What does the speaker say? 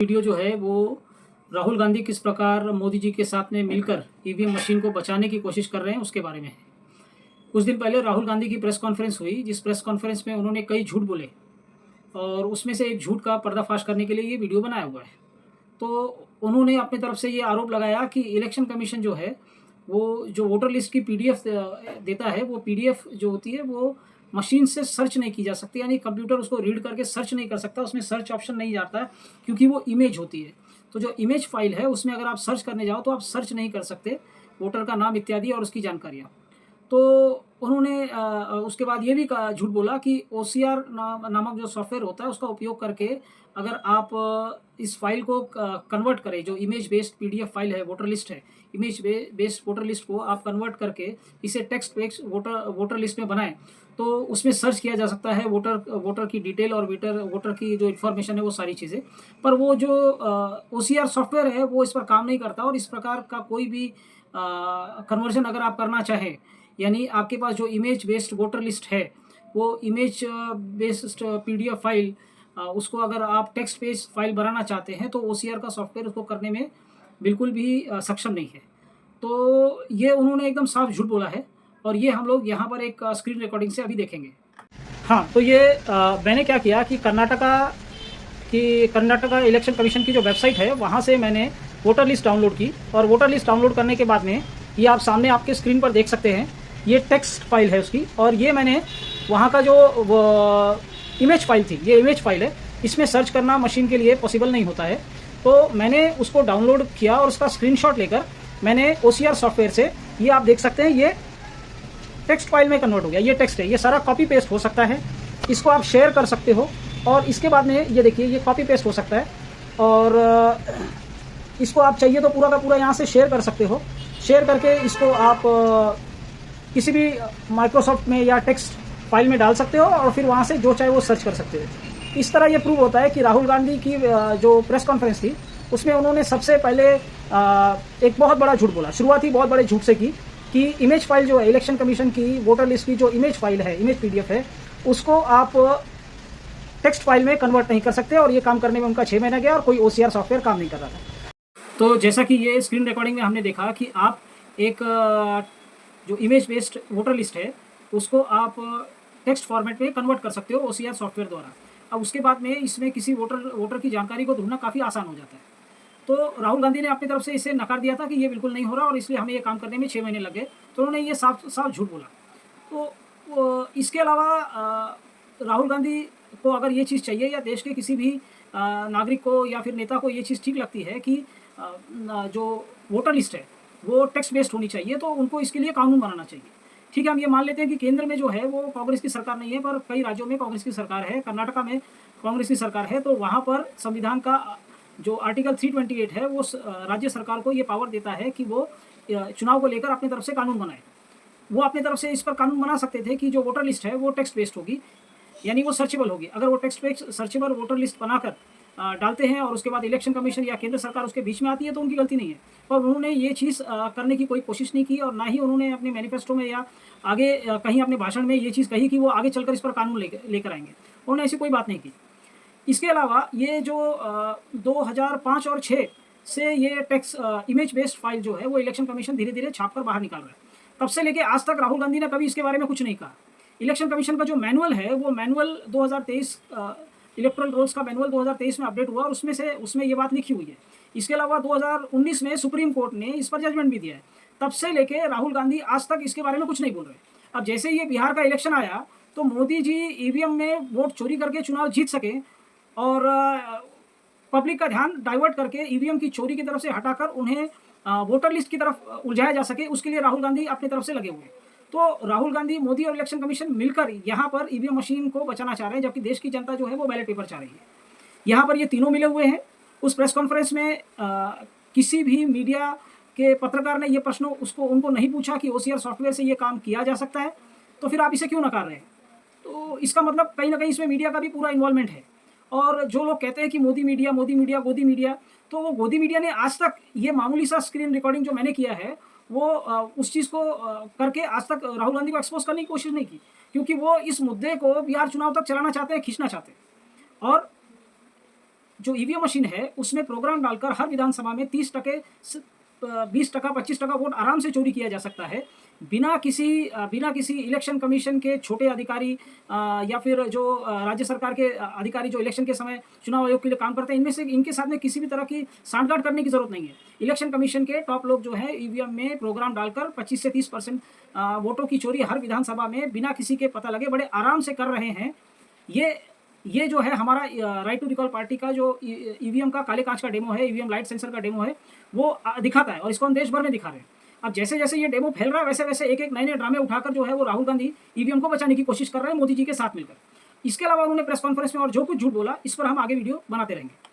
Video जो है वो राहुल गांधी किस प्रकार मोदी जी के साथ में मिलकर ईवीएम मशीन को बचाने की कोशिश कर रहे हैं उसके बारे में है। कुछ दिन पहले राहुल गांधी की प्रेस कॉन्फ्रेंस हुई, जिस प्रेस कॉन्फ्रेंस में उन्होंने कई झूठ बोले और उसमें से एक झूठ का पर्दाफाश करने के लिए ये वीडियो बनाया हुआ है। तो उन्होंने अपनी तरफ से ये आरोप लगाया कि इलेक्शन कमीशन जो है वो जो वोटर लिस्ट की पीडीएफ देता है, वो पीडीएफ जो होती है वो मशीन से सर्च नहीं की जा सकती, यानी कंप्यूटर उसको रीड करके सर्च नहीं कर सकता, उसमें सर्च ऑप्शन नहीं जाता है क्योंकि वो इमेज होती है। तो जो इमेज फाइल है उसमें अगर आप सर्च करने जाओ तो आप सर्च नहीं कर सकते वोटर का नाम इत्यादि और उसकी जानकारियाँ। तो उन्होंने उसके बाद ये भी झूठ बोला कि ओसीआर नामक जो सॉफ्टवेयर होता है उसका उपयोग करके अगर आप इस फाइल को कन्वर्ट करें, जो इमेज बेस्ड पीडीएफ फाइल है, वोटर लिस्ट है, इमेज बेस्ड वोटर लिस्ट को आप कन्वर्ट करके इसे टेक्स्ट बेस्ड वोटर लिस्ट में बनाएं तो उसमें सर्च किया जा सकता है वोटर की डिटेल और वोटर की जो इन्फॉर्मेशन है वो सारी चीज़ें। पर वो जो ओसीआर सॉफ्टवेयर है वो इस पर काम नहीं करता और इस प्रकार का कोई भी कन्वर्जन अगर आप करना चाहें, यानी आपके पास जो इमेज बेस्ड वोटर लिस्ट है वो इमेज बेस्ड पीडीएफ फाइल उसको अगर आप टेक्स्ट बेस्ड फाइल बनाना चाहते हैं तो ओसीआर का सॉफ्टवेयर उसको करने में बिल्कुल भी सक्षम नहीं है। तो ये उन्होंने एकदम साफ झूठ बोला है और ये हम लोग यहाँ पर एक स्क्रीन रिकॉर्डिंग से अभी देखेंगे। हाँ, तो ये मैंने क्या किया कि कर्नाटका इलेक्शन कमीशन की जो वेबसाइट है वहाँ से मैंने वोटर लिस्ट डाउनलोड की और वोटर लिस्ट डाउनलोड करने के बाद में ये आप सामने आपके स्क्रीन पर देख सकते हैं, ये टेक्स्ट फाइल है उसकी, और ये मैंने वहाँ का जो इमेज फाइल थी, ये इमेज फाइल है, इसमें सर्च करना मशीन के लिए पॉसिबल नहीं होता है। तो मैंने उसको डाउनलोड किया और उसका स्क्रीनशॉट लेकर मैंने ओसीआर सॉफ्टवेयर से, ये आप देख सकते हैं, ये टेक्स्ट फाइल में कन्वर्ट हो गया। ये टेक्स्ट है, ये सारा कॉपी पेस्ट हो सकता है, इसको आप शेयर कर सकते हो और इसके बाद में ये देखिए ये कॉपी पेस्ट हो सकता है और इसको आप चाहिए तो पूरा का पूरा यहाँ से शेयर कर सकते हो। शेयर करके इसको आप किसी भी माइक्रोसॉफ्ट में या टेक्स्ट फाइल में डाल सकते हो और फिर वहाँ से जो चाहे वो सर्च कर सकते हो। इस तरह ये प्रूव होता है कि राहुल गांधी की जो प्रेस कॉन्फ्रेंस थी उसमें उन्होंने सबसे पहले एक बहुत बड़ा झूठ बोला, शुरुआती बहुत बड़े झूठ से की कि इमेज फाइल जो है इलेक्शन कमीशन की वोटर लिस्ट की जो इमेज फाइल है, इमेज पीडीएफ है, उसको आप टेक्स्ट फाइल में कन्वर्ट नहीं कर सकते और ये काम करने में उनका 6 महीना गया और कोई ओसीआर सॉफ्टवेयर काम नहीं कर रहा था। तो जैसा कि ये स्क्रीन रिकॉर्डिंग में हमने देखा कि आप एक जो इमेज बेस्ड वोटर लिस्ट है उसको आप टेक्स्ट फॉर्मेट में कन्वर्ट कर सकते हो ओसीआर सॉफ्टवेयर द्वारा। अब उसके बाद में इसमें किसी वोटर की जानकारी को ढूंढना काफ़ी आसान हो जाता है। तो राहुल गांधी ने अपनी तरफ से इसे नकार दिया था कि ये बिल्कुल नहीं हो रहा और इसलिए हमें ये काम करने में 6 महीने लग गए, तो उन्होंने ये साफ साफ झूठ बोला। इसके अलावा राहुल गांधी को अगर ये चीज़ चाहिए या देश के किसी भी नागरिक को या फिर नेता को ये चीज़ ठीक लगती है कि जो वोटर लिस्ट है वो टेक्स्ट बेस्ड होनी चाहिए, तो उनको इसके लिए कानून बनाना चाहिए। ठीक है, हम ये मान लेते हैं कि केंद्र में जो है वो कांग्रेस की सरकार नहीं है, पर कई राज्यों में कांग्रेस की सरकार है, कर्नाटका में कांग्रेस की सरकार है, तो वहाँ पर संविधान का जो आर्टिकल 328 है वो राज्य सरकार को ये पावर देता है कि वो चुनाव को लेकर अपनी तरफ से कानून बनाए। वो अपनी तरफ से इस पर कानून बना सकते थे कि जो वोटर लिस्ट है वो टेक्स्ट बेस्ड होगी, यानी वो सर्चेबल होगी। अगर वो text based searchable voter list बनाकर डालते हैं और उसके बाद इलेक्शन कमीशन या केंद्र सरकार उसके बीच में आती है तो उनकी गलती नहीं है, पर उन्होंने ये चीज़ करने की कोई कोशिश नहीं की और ना ही उन्होंने अपने मैनिफेस्टो में या आगे कहीं अपने भाषण में ये चीज़ कही कि वो आगे चलकर इस पर कानून लेकर आएंगे। उन्होंने ऐसी कोई बात नहीं की। इसके अलावा ये जो 2005 और 6 से ये इमेज बेस्ड फाइल जो है वो इलेक्शन कमीशन धीरे धीरे छाप कर बाहर निकाल रहा है। तब से लेके आज तक राहुल गांधी ने कभी इसके बारे में कुछ नहीं कहा। इलेक्शन कमीशन का जो मैनुअल है वो मैनुअल 2023 इलेक्टोरल रोल्स का मैनुअल 2023 में अपडेट हुआ और उसमें ये बात लिखी हुई है। इसके अलावा 2019 में सुप्रीम कोर्ट ने इस पर जजमेंट भी दिया है। तब से लेके राहुल गांधी आज तक इसके बारे में कुछ नहीं बोल रहे। अब जैसे ये बिहार का इलेक्शन आया तो मोदी जी ईवीएम में वोट चोरी करके चुनाव जीत सके और पब्लिक का ध्यान डाइवर्ट करके ईवीएम की चोरी की तरफ से हटाकर उन्हें वोटर लिस्ट की तरफ उलझाया जा सके, उसके लिए राहुल गांधी अपनी तरफ से लगे हुए। तो राहुल गांधी, मोदी और इलेक्शन कमीशन मिलकर यहाँ पर ईवीएम मशीन को बचाना चाह रहे हैं, जबकि देश की जनता जो है वो बैलेट पेपर चाह रही है। यहाँ पर ये तीनों मिले हुए हैं। उस प्रेस कॉन्फ्रेंस में किसी भी मीडिया के पत्रकार ने ये प्रश्न उनको नहीं पूछा कि ओसीआर सॉफ्टवेयर से ये काम किया जा सकता है, तो फिर आप इसे क्यों नकार रहे हैं? तो इसका मतलब कहीं ना कहीं इसमें मीडिया का भी पूरा इन्वॉल्वमेंट है। और जो लोग कहते हैं कि मोदी मीडिया, गोदी मीडिया, तो वो गोदी मीडिया ने आज तक ये मामूली सा स्क्रीन रिकॉर्डिंग जो मैंने किया है वो उस चीज़ को करके आज तक राहुल गांधी को एक्सपोज करने की कोशिश नहीं की, क्योंकि वो इस मुद्दे को बिहार चुनाव तक चलाना चाहते हैं, खींचना चाहते हैं। और जो ईवीएम मशीन है उसमें प्रोग्राम डालकर हर विधानसभा में 30%, 20%, 25% वोट आराम से चोरी किया जा सकता है, बिना किसी इलेक्शन कमीशन के छोटे अधिकारी या फिर जो राज्य सरकार के अधिकारी जो इलेक्शन के समय चुनाव आयोग के लिए काम करते हैं, इनमें से इनके साथ में किसी भी तरह की सांठगांठ करने की जरूरत नहीं है। इलेक्शन कमीशन के टॉप लोग जो है ईवीएम में प्रोग्राम डालकर 25 से 30% वोटों की चोरी हर विधानसभा में बिना किसी के पता लगे बड़े आराम से कर रहे हैं। ये जो है हमारा राइट टू रिकॉल पार्टी का जो ईवीएम का काले कांच का डेमो है, ईवीएम लाइट सेंसर का डेमो है, वो दिखाता है और इसको हम देश भर में दिखा रहे हैं। अब जैसे जैसे ये डेमो फैल रहा है वैसे वैसे एक एक नए नए ड्रामे उठाकर जो है वो राहुल गांधी ईवीएम को बचाने की कोशिश कर रहे हैं मोदी जी के साथ मिलकर। इसके अलावा उन्होंने प्रेस कॉन्फ्रेंस में और जो कुछ झूठ बोला, इस पर हम आगे वीडियो बनाते रहेंगे।